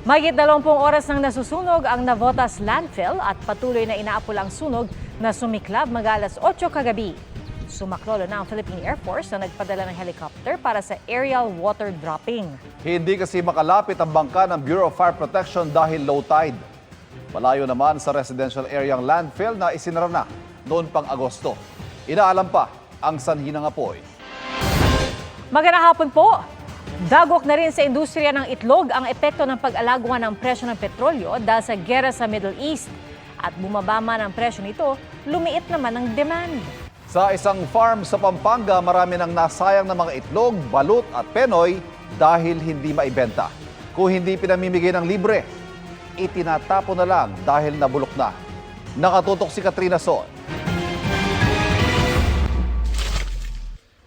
Mahigit 20 oras nang nasusunog ang Navotas landfill at patuloy na inaapol ang sunog na sumiklab mag-alas 8 kagabi. Sumaklolo na ang Philippine Air Force na nagpadala ng helicopter para sa aerial water dropping. Hindi kasi makalapit ang bangka ng Bureau of Fire Protection dahil low tide. Malayo naman sa residential area ang landfill na isinara na noon pang Agosto. Inaalam pa ang sanhi ng apoy. Magandang hapon po! Dagok na rin sa industriya ng itlog ang epekto ng pag-alagwa ng presyo ng petrolyo dahil sa giyera sa Middle East. At bumaba man ang presyo nito, lumiit naman ang demand. Sa isang farm sa Pampanga, marami nang nasayang ng mga itlog, balut at penoy dahil hindi maibenta. Kung hindi pinamimigay ng libre, itinatapon na lang dahil nabulok na. Nakatutok si Katrina Son.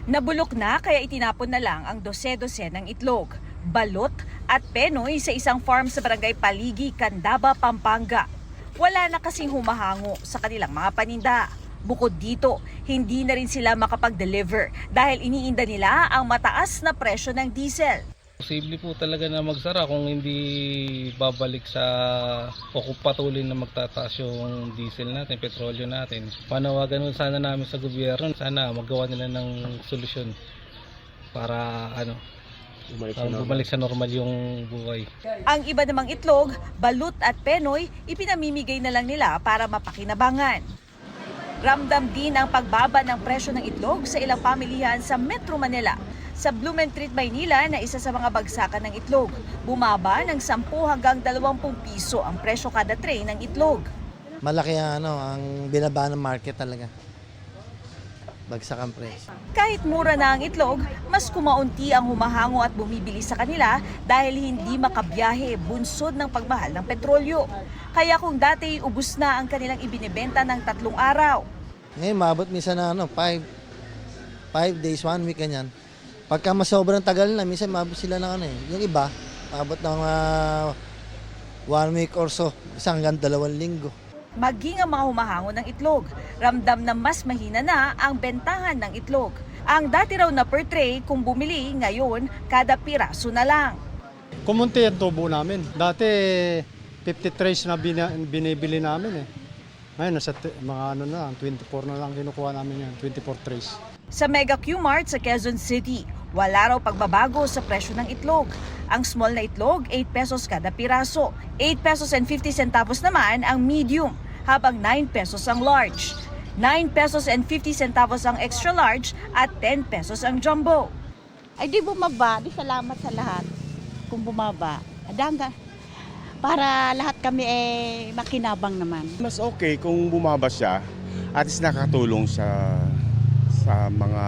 Nabulok na kaya itinapon na lang ang dose-dose ng itlog, balot at penoy sa isang farm sa barangay Paligi, Candaba, Pampanga. Wala na kasing humahango sa kanilang mga paninda. Bukod dito, hindi na rin sila makapag-deliver dahil iniinda nila ang mataas na presyo ng diesel. Posible po talaga na magsara kung hindi babalik sa o kung patuloy na magtataas yung diesel natin, petrolyo natin. Panawagan nun sana namin sa gobyerno, sana magawa nila ng solusyon para bumalik sa normal yung buhay. Ang iba namang itlog, balut at penoy, ipinamimigay na lang nila para mapakinabangan. Ramdam din ang pagbaba ng presyo ng itlog sa ilang pamilihan sa Metro Manila. Sa Blumentritt, Maynila na isa sa mga bagsakan ng itlog, bumaba ng 10 hanggang 20 piso ang presyo kada tray ng itlog. Malaki ang binaba ng market talaga. Bagsak ang presyo. Kahit mura na ang itlog, mas kumaunti ang humahango at bumibili sa kanila dahil hindi makabiyahe bunsod ng pagmahal ng petrolyo. Kaya kung dati ubus na ang kanilang ibinebenta ng 3 araw. Ngayon, maabot minsan na 5 days, 1 week ganyan. Pagka mas sobrang tagal na, minsan maabot sila ng yung iba, maabot ng 1 week or so, isang hanggang 2 linggo. Maging ang mga humahango ng itlog, ramdam na mas mahina na ang bentahan ng itlog. Ang dati raw na per tray kung bumili, ngayon kada piraso na lang. Kumunti ang tubo namin. Dati 50 trays na binibili namin eh. Ngayon nasa mga 24 na lang kinukuha namin yan, 24 trays. Sa Mega Q-Mart sa Quezon City, wala raw pagbabago sa presyo ng itlog. Ang small na itlog, 8 pesos kada piraso. 8 pesos and 50 centavos naman ang medium, habang 9 pesos ang large. 9 pesos and 50 centavos ang extra large at 10 pesos ang jumbo. Ay di bumaba, di salamat sa lahat kung bumaba. Adanga, para lahat kami makinabang naman. Mas okay kung bumaba siya at is nakatulong sa mga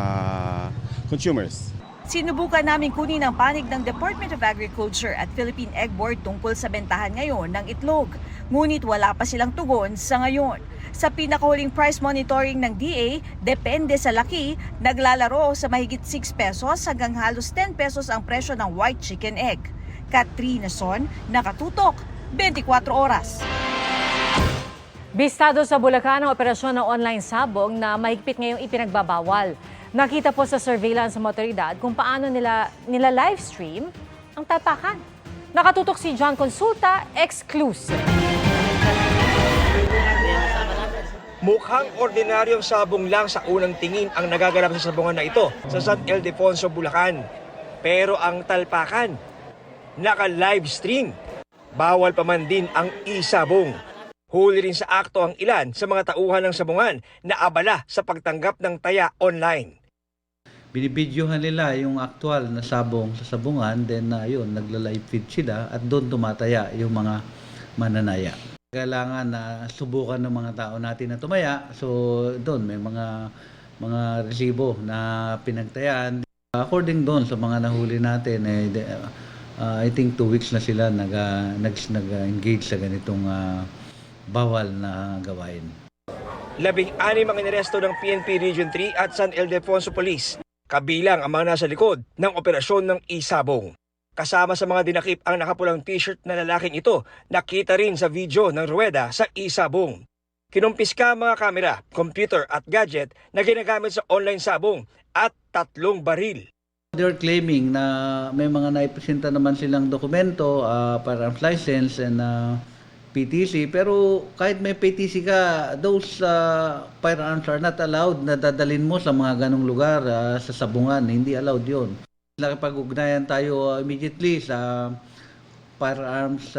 consumers. Sinubukan namin kunin ang panig ng Department of Agriculture at Philippine Egg Board tungkol sa bentahan ngayon ng itlog. Ngunit wala pa silang tugon sa ngayon. Sa pinakahuling price monitoring ng DA, depende sa laki, naglalaro sa mahigit 6 pesos hanggang halos 10 pesos ang presyo ng white chicken egg. Katrina Son, nakatutok, 24 oras. Bistado sa Bulacan ang operasyon ng online sabong na mahigpit ngayong ipinagbabawal. Nakita po sa surveillance sa motoridad kung paano nila live stream ang talpakan. Nakatutok si John Consulta, exclusive. Mukhang ordinaryong sabong lang sa unang tingin ang nagaganap sa sabungan na ito sa San Ildefonso, Bulacan. Pero ang talpakan, naka-live stream. Bawal pa man din ang e-sabong. Huli rin sa akto ang ilan sa mga tauhan ng sabungan na abala sa pagtanggap ng taya online. Binibidyohan nila yung actual na sabong sa sabungan, then yun, nagla-live feed sila at doon tumataya yung mga mananaya. Kailangan na subukan ng mga tao natin na tumaya, so doon may mga resibo na pinagtayaan. According doon sa mga nahuli natin, I think 2 weeks na sila nag-engage sa ganitong bawal na gawain. 16 ang inaresto ng PNP Region 3 at San Ildefonso Police, kabilang ang mga nasa likod ng operasyon ng e-sabong. Kasama sa mga dinakip ang nakapulang t-shirt na lalaking ito, nakita rin sa video ng ruweda sa e-sabong. Kinumpiska ang mga kamera, computer at gadget na ginagamit sa online sabong at 3 baril. They're claiming na may mga naipresenta naman silang dokumento, firearms license and PTC, pero kahit may PTC ka, those firearms are not allowed na dadalhin mo sa mga ganong lugar, sa sabungan, hindi allowed yun. Nakipag-ugnayan tayo immediately sa firearms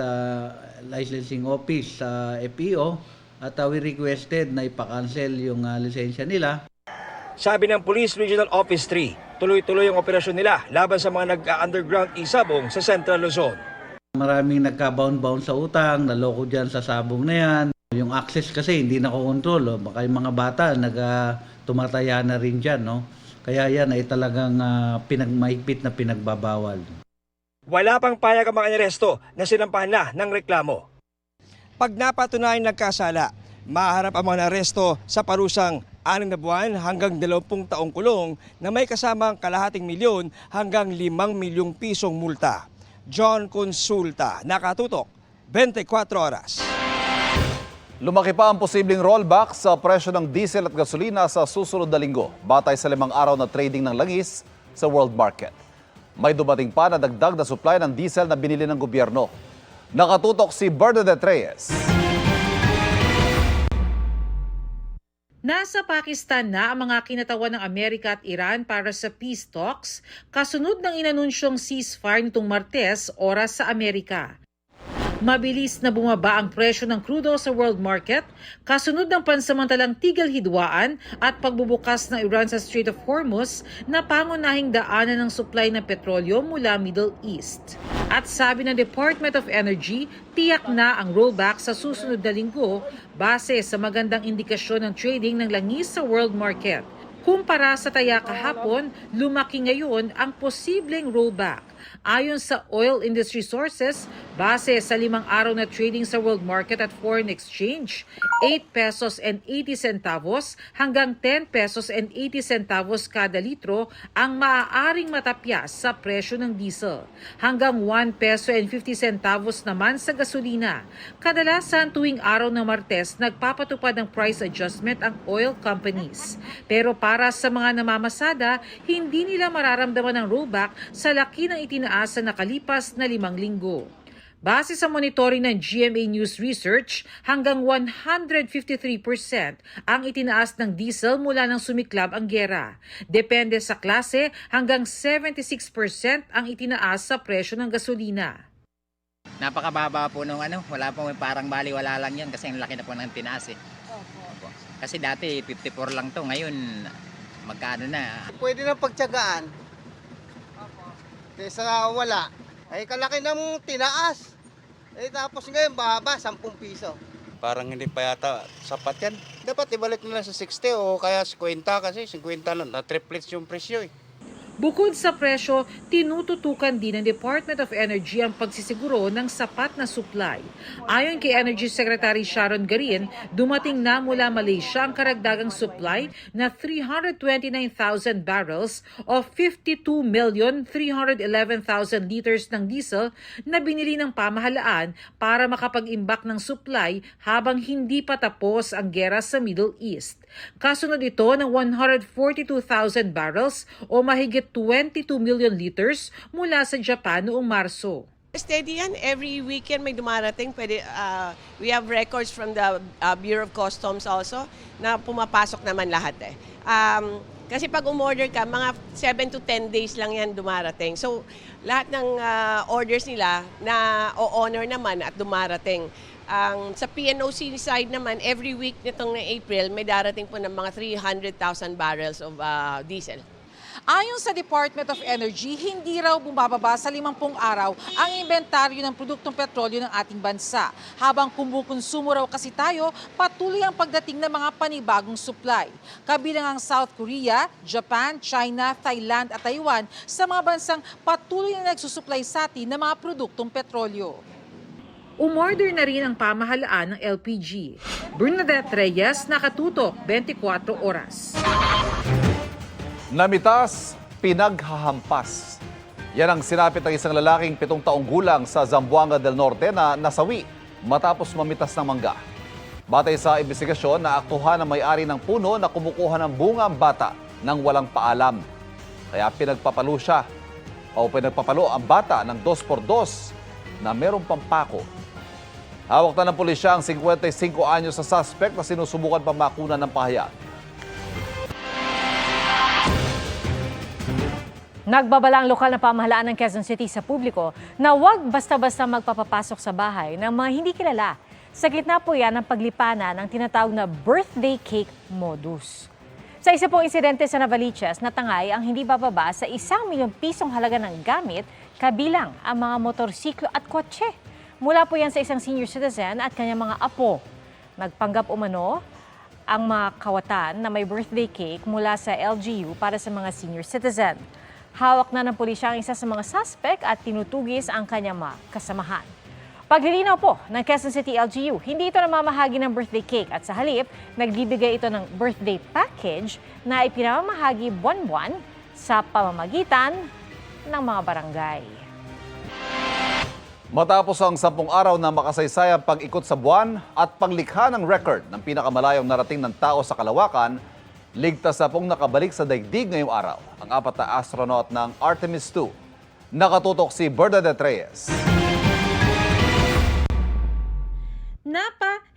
licensing office sa FEO at we requested na ipakancel yung lisensya nila. Sabi ng Police Regional Office 3, tuloy-tuloy ang operasyon nila laban sa mga nag-underground isabong sa Central Luzon. Maraming nagka-bound-bound sa utang, naloko dyan sa sabong na yan. Yung access kasi hindi nakokontrol. Baka yung mga bata tumataya na rin dyan. No? Kaya yan ay talagang mahigpit na pinagbabawal. Wala pang payag ang mga inaresto na sinampahan na ng reklamo. Pag napatunayan nagkasala, maharap ang mga naresto sa parusang 6 na buwan hanggang 20 taong kulong na may kasamang kalahating milyon hanggang 5 milyong pisong multa. John Consulta, Nakatutok, 24 Oras. Lumaki pa ang posibleng rollback sa presyo ng diesel at gasolina sa susunod na linggo, batay sa 5 araw na trading ng langis sa world market. May dumating pa na dagdag na supply ng diesel na binili ng gobyerno. Nakatutok si Bernadette Reyes. Nasa Pakistan na ang mga kinatawan ng Amerika at Iran para sa peace talks, kasunod ng inanunsyong ceasefire nitong Martes, oras sa Amerika. Mabilis na bumaba ang presyo ng crudo sa world market, kasunod ng pansamantalang tigil hidwaan at pagbubukas ng Iran sa Strait of Hormuz na pangunahing daanan ng supply ng petrolyo mula Middle East. At sabi ng Department of Energy, tiyak na ang rollback sa susunod na linggo base sa magandang indikasyon ng trading ng langis sa world market. Kumpara sa taya kahapon, lumaki ngayon ang posibleng rollback. Ayon sa oil industry sources, base sa 5 araw na trading sa world market at foreign exchange, 8 pesos and 80 centavos hanggang 10 pesos and 80 centavos kada litro ang maaaring matapyas sa presyo ng diesel. Hanggang 1 peso and 50 centavos naman sa gasolina. Kadalasan tuwing araw ng Martes, nagpapatupad ng price adjustment ang oil companies. Pero para sa mga namamasada, hindi nila mararamdaman ang rollback sa laki ng itinaas sa nakalipas na 5 linggo. Base sa monitoring ng GMA News Research, hanggang 153% ang itinaas ng diesel mula nang sumiklab ang giyera. Depende sa klase, hanggang 76% ang itinaas sa presyo ng gasolina. Napakababa po nung wala po, parang baliwala lang yan kasi ang laki na po ng tinaas eh. Opo. Kasi dati 54 lang to, ngayon magkano na. Pwede na pagtiyagaan. Kaysa wala. Ay kalaki ng tinaas. Tapos ngayon baba, 10 piso. Parang hindi pa yata sapat yan. Dapat ibalik nila sa 60 o kaya 50 kasi 50 lang. Na-triplets yung presyo eh. Bukod sa presyo, tinututukan din ng Department of Energy ang pagsisiguro ng sapat na supply. Ayon kay Energy Secretary Sharon Garin, dumating na mula Malaysia ang karagdagang supply na 329,000 barrels o 52,311,000 liters ng diesel na binili ng pamahalaan para makapag-imbak ng supply habang hindi pa tapos ang giyera sa Middle East. Kasunod ito ng 142,000 barrels o mahigit 22 million liters mula sa Japan noong Marso. Steady yan. Every weekend may dumarating. We have records from the Bureau of Customs also na pumapasok naman lahat eh. Kasi pag umorder ka, mga 7 to 10 days lang yan dumarating. So lahat ng orders nila na o-honor naman at dumarating. Sa PNOC side naman, every week nitong April, may darating po ng mga 300,000 barrels of diesel. Ayon sa Department of Energy, hindi raw bumababa sa 50 araw ang inventaryo ng produktong petrolyo ng ating bansa. Habang kumukonsumo raw kasi tayo, patuloy ang pagdating ng mga panibagong supply. Kabilang ang South Korea, Japan, China, Thailand at Taiwan sa mga bansang patuloy na nagsusupply sa atin ng mga produktong petrolyo. Umorder na rin ang pamahalaan ng LPG. Bernadette Reyes, Nakatutok, 24 Oras. Namitas, pinaghahampas. Yan ang sinapit ng isang lalaking 7 taong gulang sa Zamboanga del Norte na nasawi matapos mamitas ng mangga. Batay sa investigasyon, naaktuhan ang may-ari ng puno na kumukuha ng bunga ang bata nang walang paalam. Kaya pinagpapalo ang bata ng 2x2 na merong pampako. Hawak na ng pulisya ang 55 anyos sa suspect na sinusubukan pa makunan ng pahayag. Nagbabala ang lokal na pamahalaan ng Quezon City sa publiko na huwag basta-basta magpapapasok sa bahay ng mga hindi kilala. Sa gitna po yan ng paglipana ng tinatawag na birthday cake modus. Sa isa pong insidente sa Navaliches, natangay ang hindi bababa sa 1 milyong pisong halaga ng gamit, kabilang ang mga motorsiklo at kotse. Mula po yan sa isang senior citizen at kanyang mga apo. Nagpanggap umano ang mga kawatan na may birthday cake mula sa LGU para sa mga senior citizen. Hawak na ng pulisya ang isa sa mga suspect at tinutugis ang kanyang mga kasamahan. Paglilinaw po ng Quezon City LGU, hindi ito namamahagi ng birthday cake at sa halip, nagbibigay ito ng birthday package na ipinamamahagi buwan-buwan sa pamamagitan ng mga barangay. Matapos ang 10 araw na makasaysayang pag-ikot sa buwan at panglikha ng record ng pinakamalayong narating ng tao sa kalawakan, ligtas na pong nakabalik sa daigdig ngayong araw ang 4 na astronaut ng Artemis II. Nakatutok si Bernadette Reyes.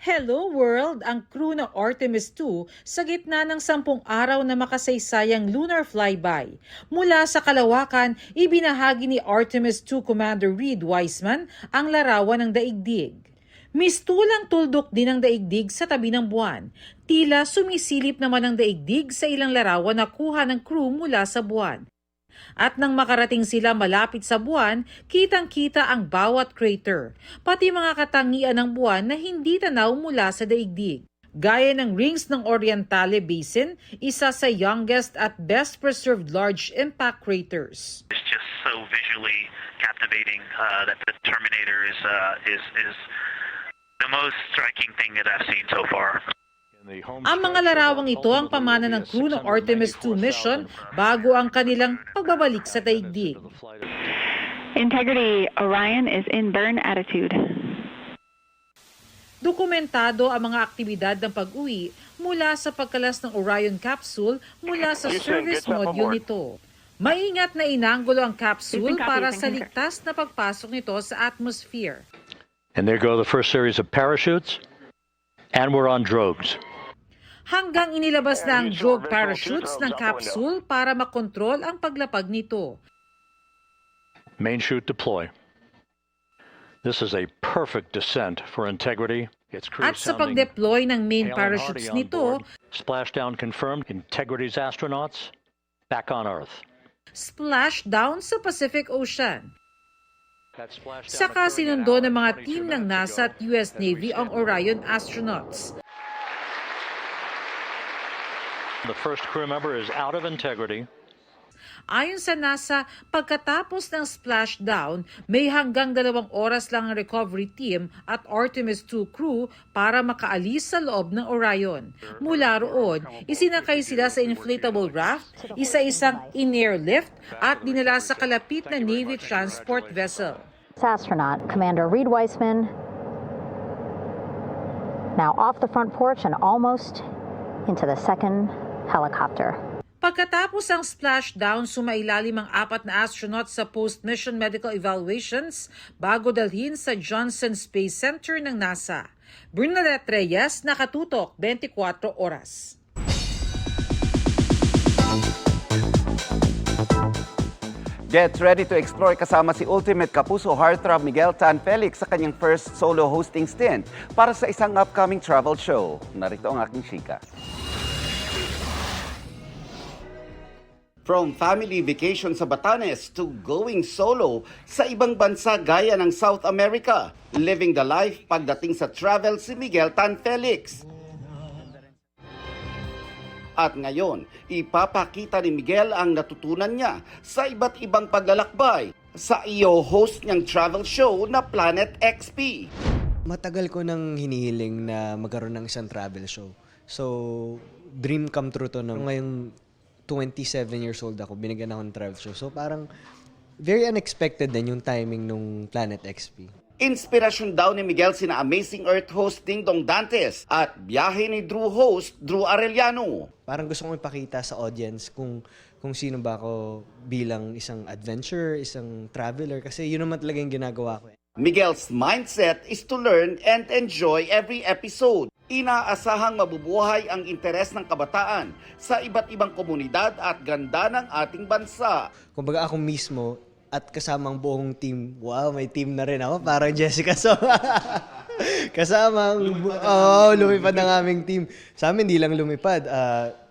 Hello World ang crew ng Artemis II sa gitna ng 10 araw na makasaysayang lunar flyby. Mula sa kalawakan, ibinahagi ni Artemis II Commander Reed Wiseman ang larawan ng daigdig. Mistulang tuldok din ang daigdig sa tabi ng buwan. Tila sumisilip naman ang daigdig sa ilang larawan na kuha ng crew mula sa buwan. At nang makarating sila malapit sa buwan, kitang-kita ang bawat crater, pati mga katangian ng buwan na hindi tanaw mula sa daigdig. Gaya ng rings ng Orientale Basin, isa sa youngest at best preserved large impact craters. It's just so visually captivating that the Terminator is the most striking thing that I've seen so far. Ang mga larawang ito ang pamana ng crew ng Artemis II mission bago ang kanilang pagbabalik sa daigdig. Integrity, Orion is in burn attitude. Dokumentado ang mga aktibidad ng pag-uwi mula sa pagkalas ng Orion capsule mula sa service module nito. Maingat na inanggulo ang capsule para sa ligtas na pagpasok nito sa atmosphere. And there go the first series of parachutes, and we're on drogues. Hanggang inilabas na ang drogue parachutes ng capsule para makontrol ang paglapag nito. Main chute deploy. This is a perfect descent for Integrity. Its crew At sa pag-deploy ng main parachutes nito, splashdown confirmed. Integrity's astronauts back on Earth. splashdown sa Pacific Ocean. Saka sinundo ng mga team ng NASA at US Navy ang Orion astronauts. The first crew member is out of Integrity. Ayon sa NASA, pagkatapos ng splashdown, may hanggang 2 oras lang ang recovery team at Artemis II crew para makaalis sa loob ng Orion. Mula roon, isinakay sila sa inflatable raft, isa-isang in-air lift at dinala sa kalapit na Navy transport vessel. Astronaut Commander Reed Wiseman now off the front porch and almost into the second helicopter. Pagkatapos ang splashdown, sumailalim ang 4 na astronaut sa post-mission medical evaluations bago dalhin sa Johnson Space Center ng NASA. Bernadette Reyes, Nakatutok, 24 Oras. Get ready to explore kasama si Ultimate Kapuso heartthrob Miguel Tan Felix sa kanyang first solo hosting stint para sa isang upcoming travel show. Narito ang aking chika. From family vacation sa Batanes to going solo sa ibang bansa gaya ng South America, living the life pagdating sa travel si Miguel Tan Felix. At ngayon, ipapakita ni Miguel ang natutunan niya sa iba't ibang paglalakbay sa iyo host niyang travel show na Planet XP. Matagal ko nang hinihiling na magkaroon ng isang travel show. So, dream come true to. Ngayong 27 years old ako, binigyan ako ng travel show. So, parang very unexpected din yung timing nung Planet XP. Inspirasyon daw ni Miguel sina Amazing Earth host Ding Dong Dantes at biyahe ni Drew host Drew Arellano. Parang gusto kong ipakita sa audience kung kung sino ba ako bilang isang adventurer, isang traveler, kasi yun naman talaga yung ginagawa ko. Miguel's mindset is to learn and enjoy every episode. Inaasahang mabubuhay ang interes ng kabataan sa iba't ibang komunidad at ganda ng ating bansa. Kumbaga ako mismo at kasamang buong team, wow, may team na rin ako, parang Jessica So. Kasamang, lumipad ng aming team. Sa amin, di lang lumipad,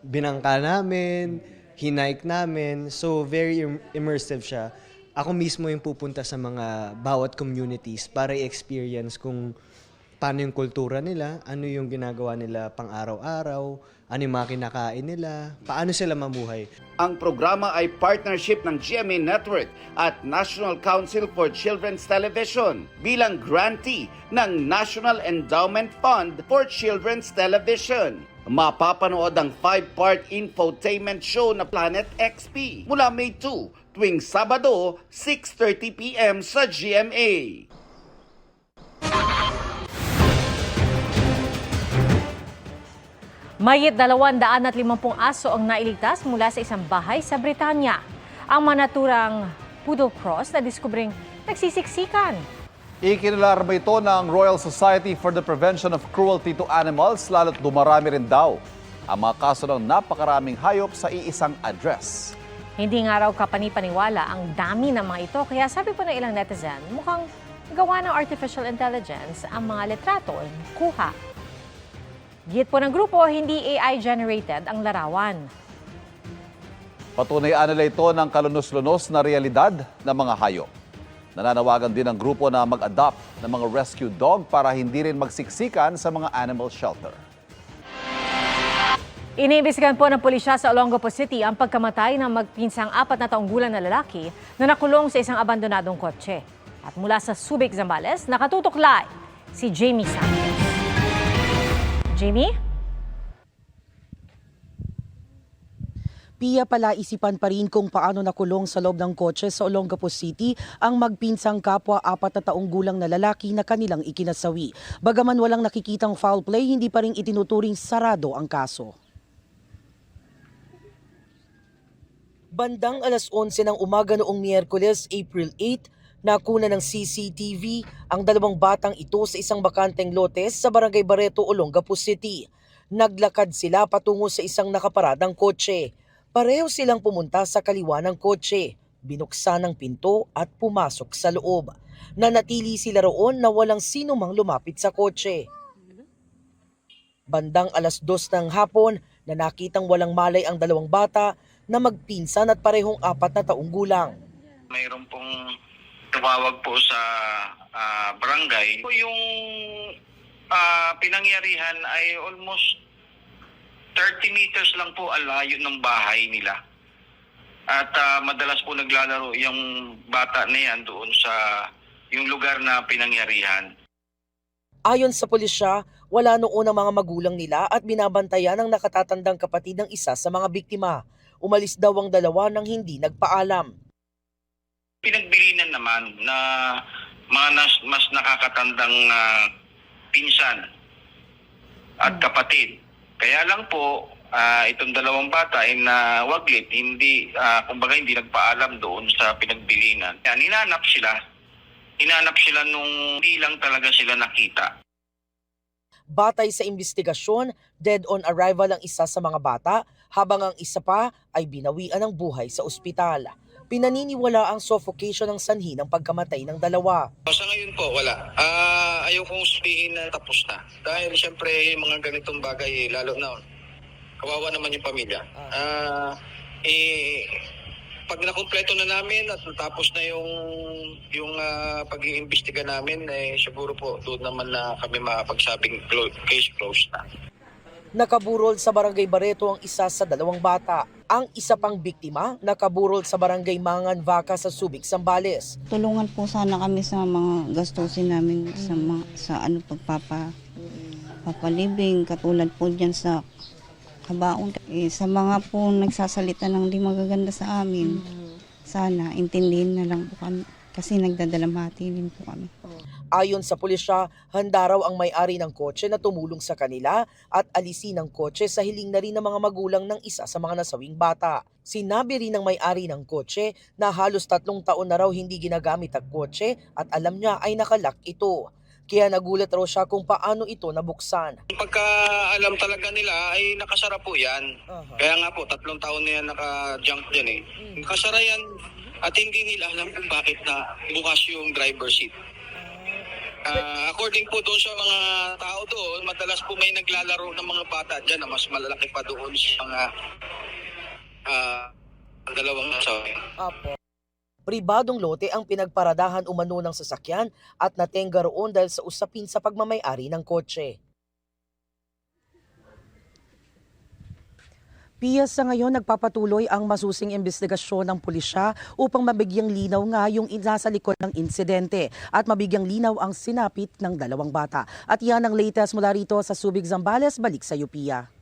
binangka namin, hinike namin, so very immersive siya. Ako mismo yung pupunta sa mga bawat communities para i-experience kung paano yung kultura nila, ano yung ginagawa nila pang araw-araw, ano yung mga kinakain nila, paano sila mamuhay. Ang programa ay partnership ng GMA Network at National Council for Children's Television bilang grantee ng National Endowment Fund for Children's Television. Mapapanood ang 5-part infotainment show na Planet XP mula May 2 tuwing Sabado, 6:30 p.m. sa GMA. Mayit 250 aso ang nailigtas mula sa isang bahay sa Britanya. Ang manaturang Poodle Cross na diskubring nagsisiksikan. Ikinilarma ito ng Royal Society for the Prevention of Cruelty to Animals, lalo't dumarami rin daw ang mga kaso ng napakaraming hayop sa iisang address. Hindi nga raw kapanipaniwala ang dami ng mga ito, kaya sabi po ng ilang netizen, mukhang gawa ng artificial intelligence ang mga litrato kuha. Git po ng grupo, hindi AI-generated ang larawan. Patunayan nila ito ng kalunos-lunos na realidad ng mga hayop. Nananawagan din ang grupo na mag-adopt ng mga rescue dog para hindi rin magsiksikan sa mga animal shelter. Iniimbestigahan po ng pulisya sa Olongapo City ang pagkamatay ng magpinsang 4 na taong gulang na lalaki na nakulong sa isang abandonadong kotse. At mula sa Subic, Zambales, nakatutok live si Jamie Santos. Jamie? Pia, palaisipan pa rin kung paano nakulong sa loob ng kotse sa Olongapo City ang magpinsang kapwa 4 na taong gulang na lalaki na kanilang ikinasawi. Bagaman walang nakikitang foul play, hindi pa rin itinuturing sarado ang kaso. Bandang alas 11 ng umaga noong Miyerkules, April 8, nakuna ng CCTV ang 2 batang ito sa isang bakanteng lotes sa Barangay Barreto, Olongapo City. Naglakad sila patungo sa isang nakaparadang kotse. Pareho silang pumunta sa kaliwa ng kotse, binuksan ang pinto at pumasok sa loob. Nanatili sila roon na walang sino mang lumapit sa kotse. Bandang alas 2 ng hapon na nakitang walang malay ang 2 bata na magpinsan at parehong 4 na taong gulang. Mayroon pong tumawag po sa barangay. Yung pinangyarihan ay almost 30 meters lang po ang layo ng bahay nila. At madalas po naglalaro yung bata na yan doon sa yung lugar na pinangyarihan. Ayon sa pulisya, wala noon ang mga magulang nila at binabantayan ng nakatatandang kapatid ng isa sa mga biktima. Umalis daw ang 2 nang hindi nagpaalam. Pinagbilinan naman na mga mas nakakatandang pinsan at kapatid. Kaya lang po, itong 2 bata ay nawaglit, kumbaga hindi nagpaalam doon sa pinagbilinan. Yan, hinanap sila nung hindi lang talaga sila nakita. Batay sa investigasyon, dead on arrival ang isa sa mga bata, habang ang isa pa ay binawian ng buhay sa ospital. Pinaniniwala ang suffocation ng sanhi ng pagkamatay ng 2. Sa ngayon po, wala. Ayaw kong sabihin na tapos na. Dahil siyempre, mga ganitong bagay, lalo na, kawawa naman yung pamilya. Pag nakumpleto na namin at natapos na yung pag-iimbestiga namin, siguro po doon naman na kami makapagsabing case closed na. Nakaburol sa Barangay Barreto ang isa sa 2 bata. Ang isa pang biktima, nakaburol sa Barangay Mangan Vaca sa Subic, Zambales. Tulungan po sana kami sa mga gastusin namin sa papalibing, katulad po dyan sa kabaon. Sa mga po nagsasalita ng di magaganda sa amin, sana intindihin na lang po kasi nagdadalamhati din po kami. Ayon sa pulisya, handa raw ang may-ari ng kotse na tumulong sa kanila at alisin ang kotse sa hiling na rin ng mga magulang ng isa sa mga nasawing bata. Sinabi rin ng may-ari ng kotse na halos 3 taon na raw hindi ginagamit ang kotse at alam niya ay nakalak ito. Kaya nagulat raw siya kung paano ito nabuksan. Pagka alam talaga nila ay nakasara po yan. Kaya nga po, 3 taon na yan naka-junk dyan eh. Nakasara yan at hindi nila alam kung bakit na bukas yung driver seat. According po doon sa mga tao doon, madalas po may naglalaro ng mga bata dyan na mas malalaki pa doon sa mga dalawang nasawi. Pribadong lote ang pinagparadahan umano ng sasakyan at natenga roon dahil sa usapin sa pagmamay-ari ng kotse. Pia, sa ngayon nagpapatuloy ang masusing investigasyon ng pulisya upang mabigyang linaw nga yung nasa likod ng insidente at mabigyang linaw ang sinapit ng 2 bata. At yan ang latest mula rito sa Subic, Zambales. Balik sa iyo, Pia.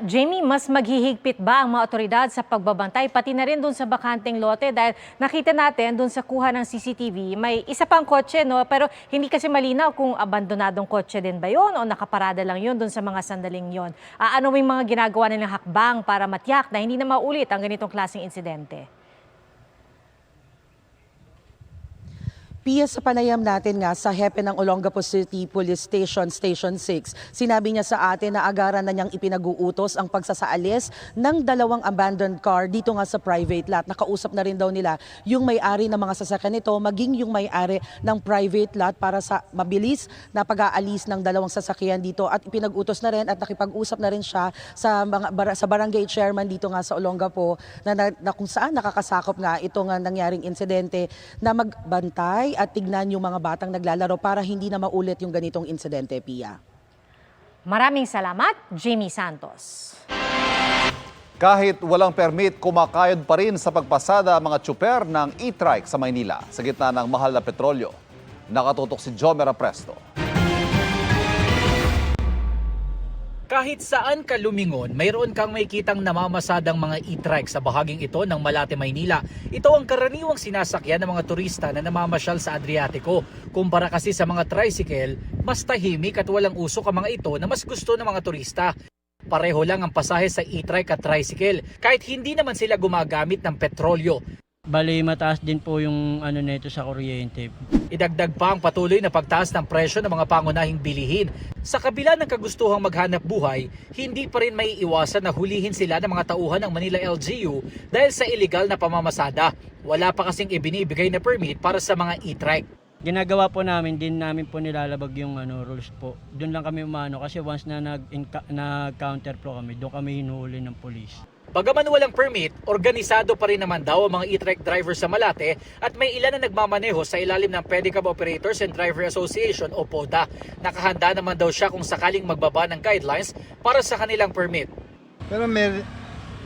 Jamie, mas maghihigpit ba ang mga otoridad sa pagbabantay pati na rin doon sa bakanteng lote? Dahil nakita natin doon sa kuha ng CCTV, may isa pang kotse, no? Pero hindi kasi malinaw kung abandonadong kotse din ba yun o nakaparada lang yun doon sa mga sandaling yun. Ano yung mga ginagawa nilang hakbang para matiyak na hindi na maulit ang ganitong klaseng insidente? Pia, sa panayam natin nga sa hepe ng Olongapo City Police Station, Station 6, sinabi niya sa atin na agaran na niyang ipinag-uutos ang pagsasaalis ng 2 abandoned car dito nga sa private lot. Nakausap na rin daw nila yung may-ari ng mga sasakyan nito, maging yung may-ari ng private lot para sa mabilis na pag-aalis ng 2 sasakyan dito. At ipinag-utos na rin at nakipag-usap na rin siya sa barangay chairman dito nga sa Olongapo na kung saan nakakasakop nga itong nangyaring insidente na magbantay at tignan yung mga batang naglalaro para hindi na maulit yung ganitong insidente, Pia. Maraming salamat, Jamie Santos. Kahit walang permit, kumakayod pa rin sa pagpasada ang mga tsuper ng e-trike sa Maynila sa gitna ng mahal na petrolyo. Nakatutok si Jomer Apresto. Kahit saan ka lumingon, mayroon kang makikitang namamasadang mga e-trike sa bahaging ito ng Malate, Maynila. Ito ang karaniwang sinasakyan ng mga turista na namamasyal sa Adriatico. Kumpara kasi sa mga tricycle, mas tahimik at walang usok ang mga ito na mas gusto ng mga turista. Pareho lang ang pasahe sa e-trike at tricycle, kahit hindi naman sila gumagamit ng petrolyo. Bali, mataas din po yung nito sa kuryente. Idagdag pa ang patuloy na pagtaas ng presyo ng mga pangunahing bilihin. Sa kabila ng kagustuhang maghanap buhay, hindi pa rin may iwasan na hulihin sila ng mga tauhan ng Manila LGU dahil sa illegal na pamamasada. Wala pa kasing ibinibigay na permit para sa mga e-trike. Ginagawa po namin, din namin po nilalabag yung rules po. Doon lang kami umano kasi once na nag-counter po kami, doon kami hinuhuli ng polis. Bagaman walang permit, organisado pa rin naman daw ang mga e-trike drivers sa Malate at may ilan na nagmamaneho sa ilalim ng Pedicab Operators and Driver Association o PODA. Nakahanda naman daw siya kung sakaling magbaba ng guidelines para sa kanilang permit. Pero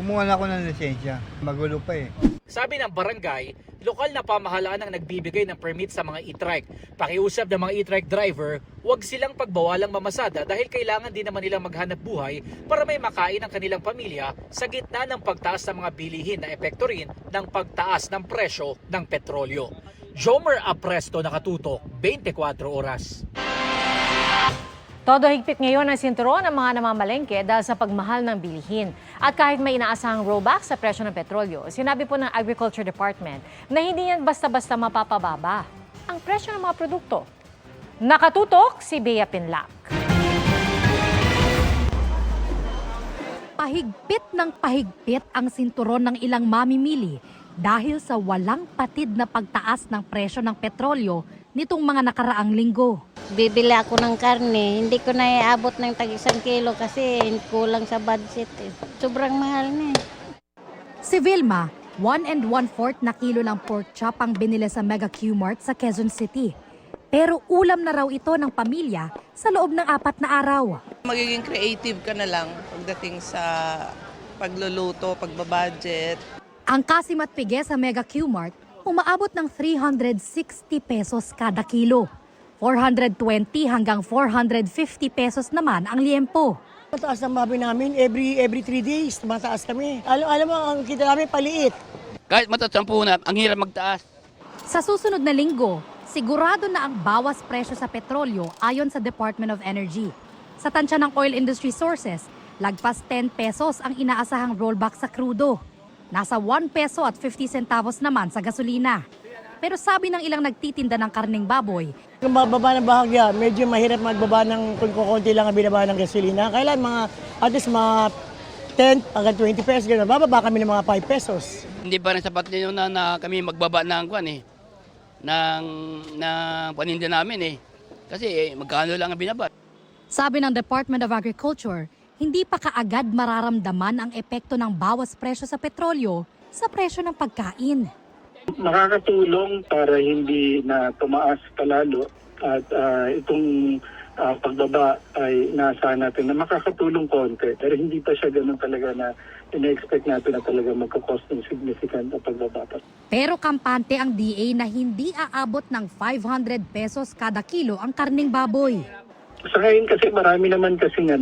kumuha na ako ng lisensya. Magulo pa eh. Sabi ng barangay, lokal na pamahalaan ang nagbibigay ng permit sa mga e-trike. Pakiusap ng mga e-trike driver, huwag silang pagbawalang mamasada dahil kailangan din naman nilang maghanap buhay para may makain ang kanilang pamilya sa gitna ng pagtaas ng mga bilihin na epekto rin ng pagtaas ng presyo ng petrolyo. Jomer Apresto, nakatutok, 24 oras. Todo higpit ngayon ang sinturon ng mga namamalengke dahil sa pagmahal ng bilihin. At kahit may inaasahang rollback sa presyo ng petrolyo, sinabi po ng Agriculture Department na hindi yan basta-basta mapapababa ang presyo ng mga produkto. Nakatutok si Bea Pinlac. Pahigpit ng pahigpit ang sinturon ng ilang mamimili dahil sa walang patid na pagtaas ng presyo ng petrolyo nitong mga nakaraang linggo. Bibili ako ng karne, hindi ko na iabot ng tag-1 kilo kasi kulang sa budget. Sobrang mahal na eh. Si Vilma, 1 1/4 na kilo ng pork chop ang binili sa Mega Q-Mart sa Quezon City. Pero ulam na raw ito ng pamilya sa loob ng 4 na araw. Magiging creative ka na lang pagdating sa pagluluto, pagbabudget. Ang kasim at pige sa Mega Q-Mart umaabot ng 360 pesos kada kilo. 420 hanggang 450 pesos naman ang liempo. Mataas ang mabi namin, every 3 days, mataas kami. Alam mo, ang kita namin paliit. Kahit mataas ang puhunan, ang hirap magtaas. Sa susunod na linggo, sigurado na ang bawas presyo sa petrolyo ayon sa Department of Energy. Sa tansya ng oil industry sources, lagpas 10 pesos ang inaasahang rollback sa krudo. Nasa 1 peso at 50 centavos naman sa gasolina. Pero sabi ng ilang nagtitinda ng karning baboy, Kung mababa ng bahagya, medyo mahirap magbaba ng kung kukunti lang ang binaba ng gasolina. Kailan mga, at least mga 10 hanggang 20 pesos, gano'n. Bababa kami ng mga 5 pesos. Hindi pa rin sapat nyo na kami magbaba ng kwan ng paninda namin Kasi magkano lang ang binaba. sabi ng Department of Agriculture, hindi pa kaagad mararamdaman ang epekto ng bawas presyo sa petrolyo sa presyo ng pagkain. Nakakatulong para hindi na tumaas palalo at itong pagbaba ay naasahan natin na makakatulong konti. Pero hindi pa siya ganun talaga na ina-expect natin na talaga magkakos ng significant na pagbaba. Pero kampante ang DA na hindi aabot ng 500 pesos kada kilo ang karning baboy. Sa ngayon kasi marami naman kasing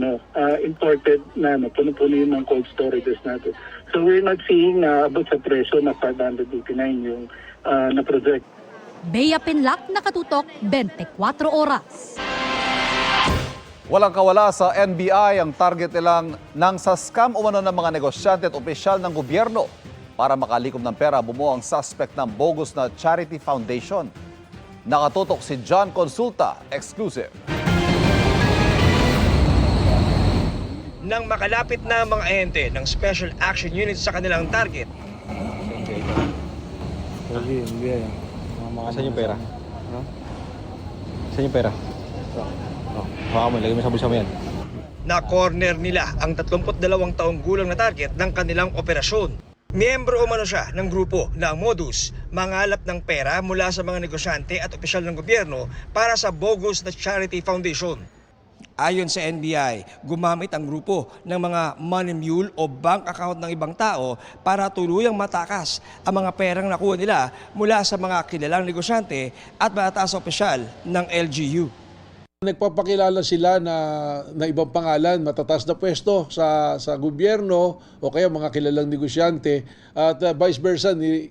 imported na puno-puno yung mga cold storages natin. So we're not seeing na abot sa presyo na 589 yung na-project. Bea Pinlac, Nakatutok, 24 oras. Walang kawala sa NBI ang target nilang nang sa scam umano ng mga negosyante at opisyal ng gobyerno. Para makalikom ng pera, bumuo ang suspect ng bogus na charity foundation. Nakatutok si John Consulta, exclusive. Nang makalapit na ang mga ahente ng Special Action Unit sa kanilang target. Saan yung pera? Saan yung pera? Baka mo, lagay mo sa bulsa mo yan. Na-corner nila ang 32 taong gulang na target ng kanilang operasyon. Miyembro umano siya ng grupo na ang modus, mangalap ng pera mula sa mga negosyante at opisyal ng gobyerno para sa bogus na charity foundation. Ayon sa NBI, gumamit ang grupo ng mga money mule o bank account ng ibang tao para tuluyang matakas ang mga perang nakuha nila mula sa mga kilalang negosyante at mataas opisyal ng LGU. Nagpapakilala sila na ibang pangalan, matataas na pwesto sa gobyerno o kaya mga kilalang negosyante at vice versa, hindi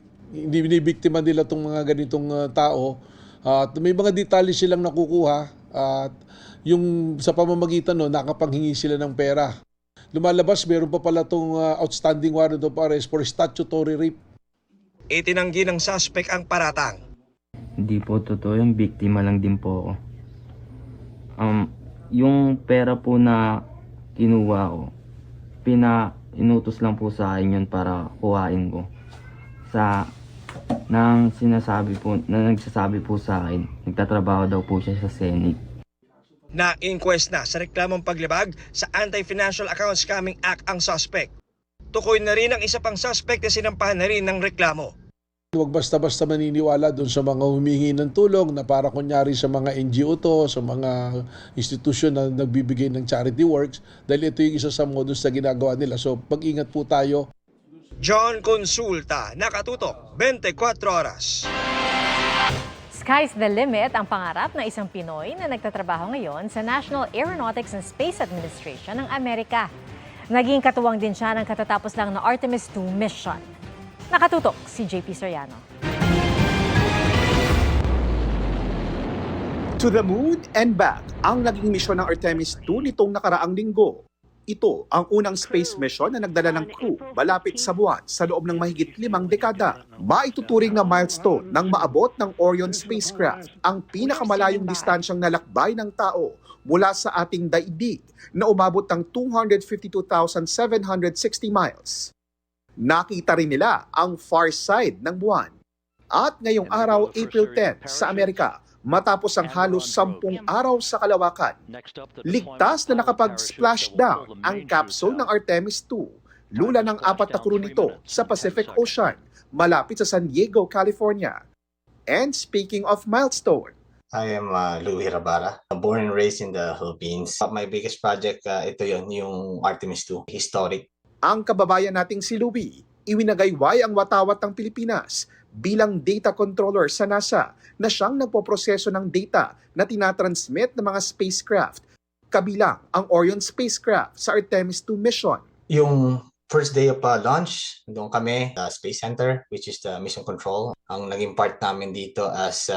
binibiktima nila itong mga ganitong tao. At may mga detalye silang nakukuha at yung sa pamamagitan nakapanghingi sila ng pera. Lumalabas, meron pa pala itong outstanding warrant of arrest for statutory rape. Itinanggi ng suspect ang paratang. Hindi po totoo yung biktima lang din po ako. Yung pera po na kinuha ko, inutos lang po sa akin yun para kuhain ko. Nagsasabi po sa akin, nagtatrabaho daw po siya sa Senate. Na-inquest na sa reklamong paglibag sa Anti-Financial Account Scamming Act ang suspect. Tukoy na rin ang isa pang suspect na sinampahan na rin ng reklamo. Huwag basta-basta maniniwala doon sa mga humingi ng tulong na para kunyari sa mga NGO to, sa mga institusyon na nagbibigay ng charity works dahil ito yung isa sa modus na ginagawa nila. So pag-ingat po tayo. John Consulta, Nakatutok, 24 oras. Sky's the limit ang pangarap ng isang Pinoy na nagtatrabaho ngayon sa National Aeronautics and Space Administration ng Amerika. Naging katuwang din siya ng katatapos lang na Artemis II mission. Nakatutok si JP Soriano. To the moon and back ang naging misyon ng Artemis II nitong nakaraang linggo. Ito ang unang space mission na nagdala ng crew malapit sa buwan sa loob ng mahigit 5 dekada. Maituturing na milestone ng maabot ng Orion spacecraft ang pinakamalayong distansyang nalakbay ng tao mula sa ating daigdig na umabot ng 252,760 miles. Nakita rin nila ang far side ng buwan. At ngayong araw, April 10 sa Amerika, matapos ang halos 10 araw sa kalawakan, ligtas na nakapag-splashdown ang capsule ng Artemis II, lula ng 4 na crew nito sa Pacific Ocean, malapit sa San Diego, California. And speaking of milestone, I am Louis Rabara, born and raised in the Philippines. My biggest project, ito yung Artemis II, historic. Ang kababayan nating si Louie, iwinagayway ang watawat ng Pilipinas bilang data controller sa NASA na siyang nagpoproseso ng data na tinatransmit ng mga spacecraft, kabilang ang Orion spacecraft sa Artemis II mission. Yung First day of launch, doon kami sa Space Center, which is the mission control. Ang naging part namin dito as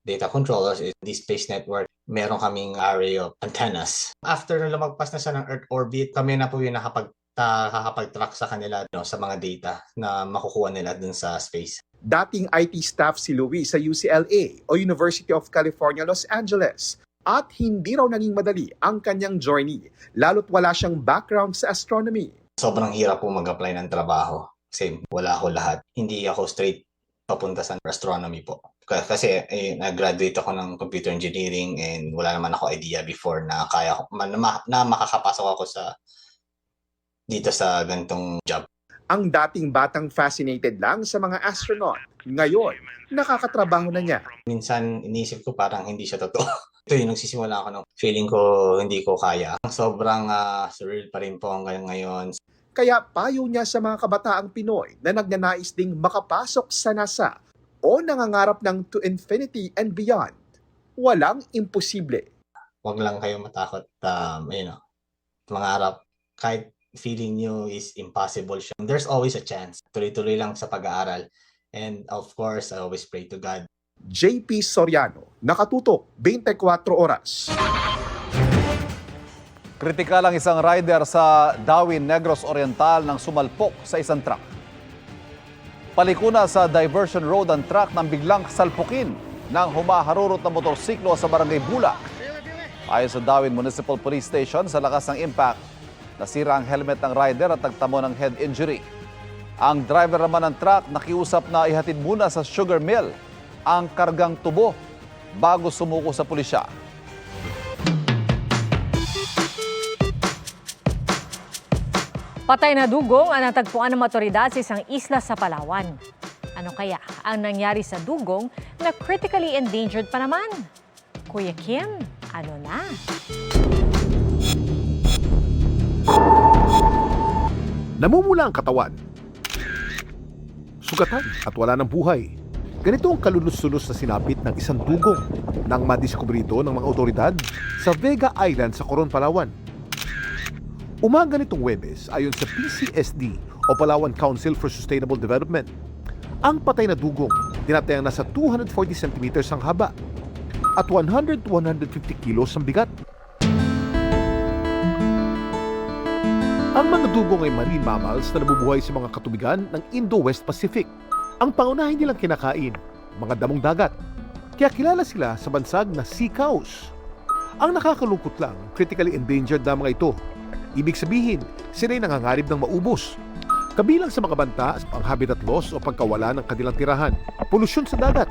data controllers is the Space Network. Meron kaming array of antennas. After na lumagpas na siya ng Earth orbit, kami na po yung nakakapag-track sa kanila sa mga data na makukuha nila dun sa space. Dating IT staff si Louis sa UCLA o University of California, Los Angeles. At hindi raw naging madali ang kanyang journey, lalo't wala siyang background sa astronomy. Sobrang hirap po mag-apply ng trabaho kasi wala ako lahat. Hindi ako straight papunta sa astronomy po. Kasi nag-graduate ako ng computer engineering and wala naman ako idea before na kaya na makakapasok ako dito sa ganitong job. Ang dating batang fascinated lang sa mga astronaut, ngayon, nakakatrabaho na niya. Minsan iniisip ko parang hindi siya totoo. Ito yung nagsisimula ako ng feeling ko hindi ko kaya. Sobrang surreal pa rin po hanggang ngayon. Kaya payo niya sa mga kabataang Pinoy na nagnanais ding makapasok sa NASA o nangangarap ng to infinity and beyond. Walang imposible. Huwag lang kayo matakot mangarap. Kahit feeling nyo is impossible siya, there's always a chance. Tuloy-tuloy lang sa pag-aaral. And of course, I always pray to God. JP Soriano, nakatutok 24 oras. Kritikal ang isang rider sa Dawin, Negros Oriental nang sumalpok sa isang truck. Palikuna sa diversion road ang truck nang biglang salpukin ng humaharurot na motorsiklo sa barangay Bulak. Ayon sa Dawin Municipal Police Station, sa lakas ng impact, nasira ang helmet ng rider at nagtamo ng head injury. Ang driver naman ng truck nakiusap na ihatid muna sa sugar mill ang kargang tubo bago sumuko sa pulisya. Patay na dugong ang natagpuan ng otoridad sa isang isla sa Palawan. Ano kaya ang nangyari sa dugong na critically endangered pa naman? Kuya Kim, ano na? Namumula ang katawan, sugatan at wala ng buhay. Ganito ang kalulus-sulus na sinapit ng isang dugong nang madiskubre ito ng mga otoridad sa Vega Island sa Coron, Palawan. Umaga nitong Huwebes, ayon sa PCSD o Palawan Council for Sustainable Development, ang patay na dugong tinatayang nasa 240 cm ang haba at 100 to 150 kilos ang bigat. Ang mga dugong ay marine mammals na nabubuhay sa mga katubigan ng Indo-West Pacific. Ang pangunahin nilang kinakain, mga damong dagat. Kaya kilala sila sa bansag na sea cows. Ang nakakalungkot lang, critically endangered na mga ito. Ibig sabihin, sila'y nangangarib ng maubos. Kabilang sa mga banta, ang habitat loss o pagkawala ng kanilang tirahan, polusyon sa dagat,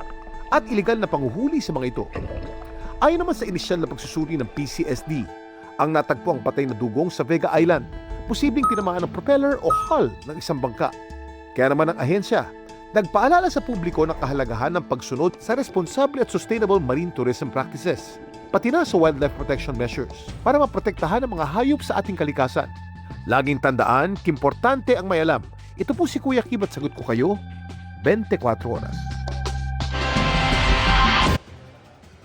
at iligal na panguhuli sa mga ito. Ayon naman sa inisyal na pagsusuri ng PCSD, ang natagpo ang patay na dugong sa Vega Island, posibleng tinamaan ng propeller o hull ng isang bangka. Kaya naman ang ahensya, nagpaalala sa publiko ng kahalagahan ng pagsunod sa responsable at sustainable marine tourism practices, pati na sa wildlife protection measures para maprotektahan ang mga hayop sa ating kalikasan. Laging tandaan, kimportante ang may alam. Ito po si Kuya Kim at sagot ko kayo, 24 oras.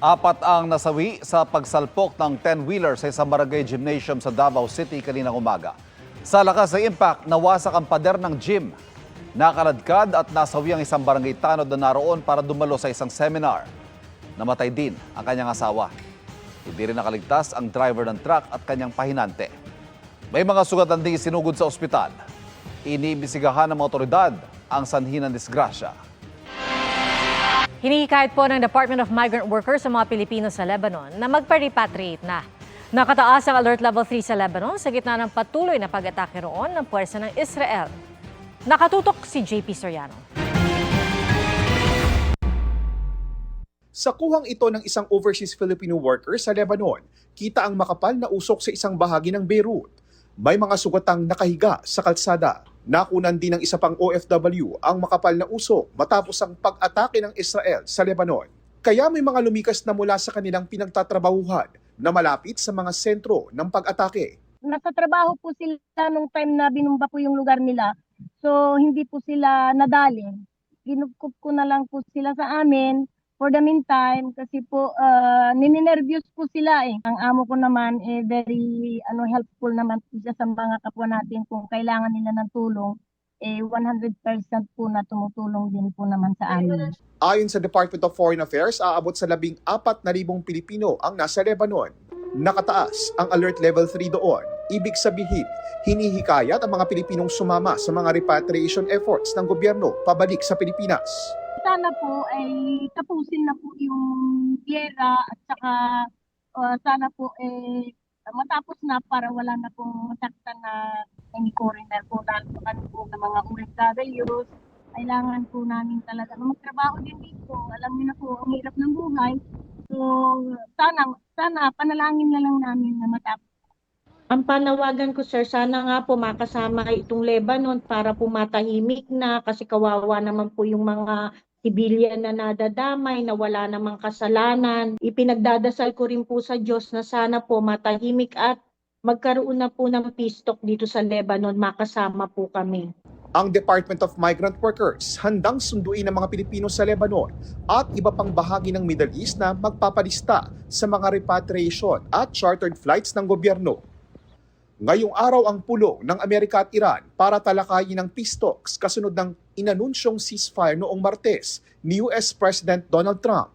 4 ang nasawi sa pagsalpok ng 10-wheeler sa isang barangay gymnasium sa Davao City kaninang umaga. Sa lakas ng impact, nawasak ang pader ng gym. Nakaladkad at nasawi ang isang barangay tanod na naroon para dumalo sa isang seminar. Namatay din ang kanyang asawa. Hindi rin nakaligtas ang driver ng truck at kanyang pahinante. May mga sugatan din sinugod sa ospital. Iniimbestigahan ng mga otoridad ang sanhi ng disgrasya. Hinihikayat po ng Department of Migrant Workers sa mga Pilipino sa Lebanon na magpa-repatriate na. Nakataas ang Alert Level 3 sa Lebanon sa gitna ng patuloy na pag-atake roon ng puwersa ng Israel. Nakatutok si JP Soriano. Sa kuhang ito ng isang overseas Filipino worker sa Lebanon, kita ang makapal na usok sa isang bahagi ng Beirut. May mga sugatang nakahiga sa kalsada. Nakunan din ng isa pang OFW ang makapal na usok matapos ang pag-atake ng Israel sa Lebanon. Kaya may mga lumikas na mula sa kanilang pinagtatrabahuhan na malapit sa mga sentro ng pag-atake. Nasa trabaho po sila nung time na binumba po yung lugar nila. So hindi po sila nadali. Ginugkop ko na lang po sila sa amin. for the meantime, kasi po, nininervyos po sila eh. Ang amo ko naman, very helpful naman po siya sa mga kapwa natin kung kailangan nila ng tulong. 100% po na tumutulong din po naman sa amin. Ayon sa Department of Foreign Affairs, aabot sa 14,000 Pilipino ang nasa Lebanon. Nakataas ang Alert Level 3 doon. Ibig sabihin, hinihikayat ang mga Pilipinong sumama sa mga repatriation efforts ng gobyerno pabalik sa Pilipinas. Sana po ay tapusin na po yung giyera at saka sana po matapos na para wala na pong masaktan na any foreigner po, lalo po ng mga OFWs. Kailangan po namin talaga magtrabaho din dito. Alam niyo na po, ang hirap ng buhay. So, sana panalangin na lang namin na matapos. Ang panawagan ko, sir, sana nga po makasama itong Lebanon para po matahimik na kasi kawawa naman po yung mga sibilyan na nadadamay, na wala namang kasalanan. Ipinagdadasal ko rin po sa Diyos na sana po matahimik at magkaroon na po ng peace talk dito sa Lebanon, makasama po kami. Ang Department of Migrant Workers handang sunduin ang mga Pilipino sa Lebanon at iba pang bahagi ng Middle East na magpapalista sa mga repatriation at chartered flights ng gobyerno. Ngayong araw ang pulong ng Amerika at Iran para talakayin ang peace talks kasunod ng inanunsyong ceasefire noong Martes ni US President Donald Trump.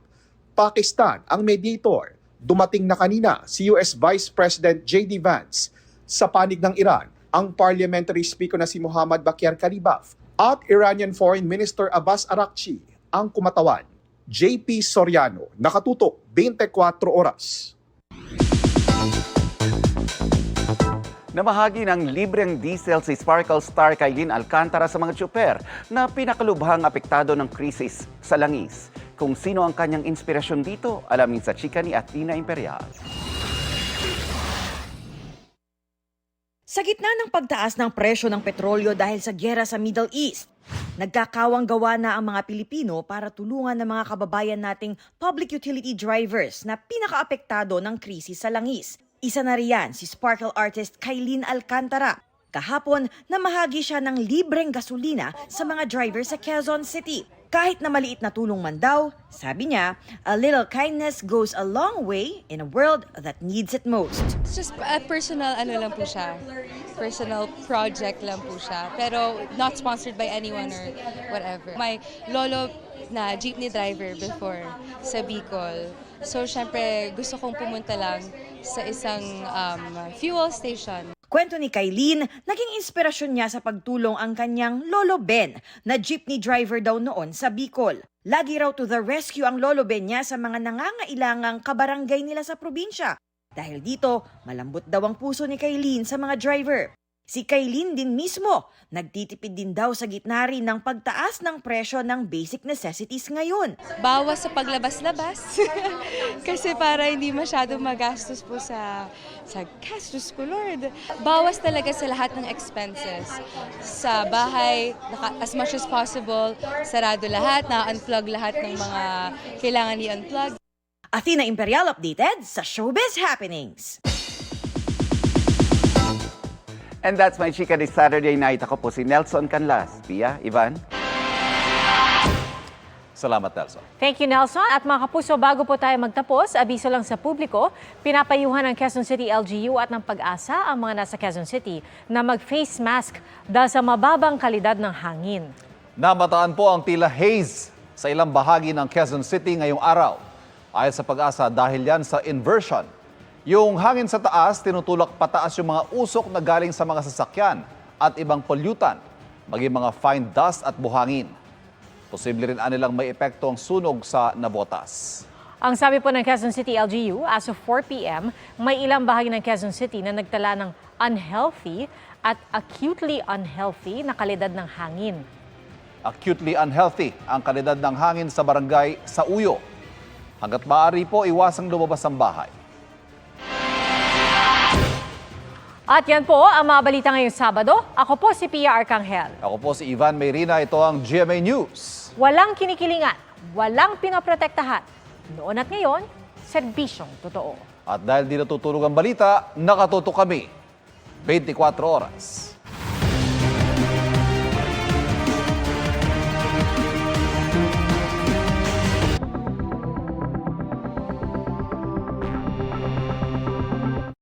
Pakistan ang mediator. Dumating na kanina si US Vice President J.D. Vance. Sa panig ng Iran, ang parliamentary speaker na si Muhammad Bakir Kalibaf at Iranian Foreign Minister Abbas Araghchi ang kumatawan. JP Soriano, nakatutok 24 oras. Namahagi ng libreng diesel si Sparkle Star Kailin Alcantara sa mga tsuper na pinakalubhang apektado ng krisis sa langis. Kung sino ang kanyang inspirasyon dito, alamin sa chika ni Athena Imperial. Sa gitna ng pagtaas ng presyo ng petrolyo dahil sa giyera sa Middle East, nagkakawang gawa na ang mga Pilipino para tulungan ng mga kababayan nating public utility drivers na pinakaapektado ng krisis sa langis. Isa na riyan si sparkle artist Kailin Alcantara. Kahapon, namahagi siya ng libreng gasolina sa mga driver sa Quezon City. Kahit na maliit na tulong man daw, sabi niya, a little kindness goes a long way in a world that needs it most. It's just a personal lang po siya. Personal project lang po siya. Pero not sponsored by anyone or whatever. My lolo na jeepney driver before sa Bicol. So, syempre, gusto kong pumunta lang sa isang fuel station. Kwento ni Kailin, naging inspirasyon niya sa pagtulong ang kanyang Lolo Ben na jeepney driver daw noon sa Bicol. Lagi raw to the rescue ang Lolo Ben niya sa mga nangangailangang kabarangay nila sa probinsya. Dahil dito, malambot daw ang puso ni Kailin sa mga driver. Si Kailin din mismo, nagtitipid din daw sa gitna rin ng pagtaas ng presyo ng basic necessities ngayon. Bawas sa paglabas-labas kasi para hindi masyado magastos po sa gastos ko, Lord. Bawas talaga sa lahat ng expenses. Sa bahay, as much as possible, sarado lahat, na-unplug lahat ng mga kailangan i-unplug. Athena Imperial updated sa Showbiz Happenings. And that's my chika this Saturday night. Ako po si Nelson Canlas. Pia, Ivan. Salamat, Nelson. Thank you, Nelson. At mga kapuso, bago po tayo magtapos, abiso lang sa publiko, pinapayuhan ng Quezon City LGU at ng Pag-asa ang mga nasa Quezon City na mag-face mask dahil sa mababang kalidad ng hangin. Namataan po ang tila haze sa ilang bahagi ng Quezon City ngayong araw. Ayon sa Pag-asa, dahil yan sa inversion. Yung hangin sa taas, tinutulak pataas yung mga usok na galing sa mga sasakyan at ibang pollutant, maging mga fine dust at buhangin. Posible rin anilang may epekto ang sunog sa nabotas. Ang sabi po ng Quezon City LGU, as of 4 p.m., may ilang bahagi ng Quezon City na nagtala ng unhealthy at acutely unhealthy na kalidad ng hangin. Acutely unhealthy ang kalidad ng hangin sa barangay Sauyo. Hanggat maaari po, iwasang lumabas ang bahay. At yan po ang mga balita ngayong Sabado. Ako po si Pia Arcangel. Ako po si Ivan Mayrina. Ito ang GMA News. Walang kinikilingan, walang pinoprotektahan. Noon at ngayon, serbisyong totoo. At dahil di natutulog ang balita, nakatutok kami 24 oras.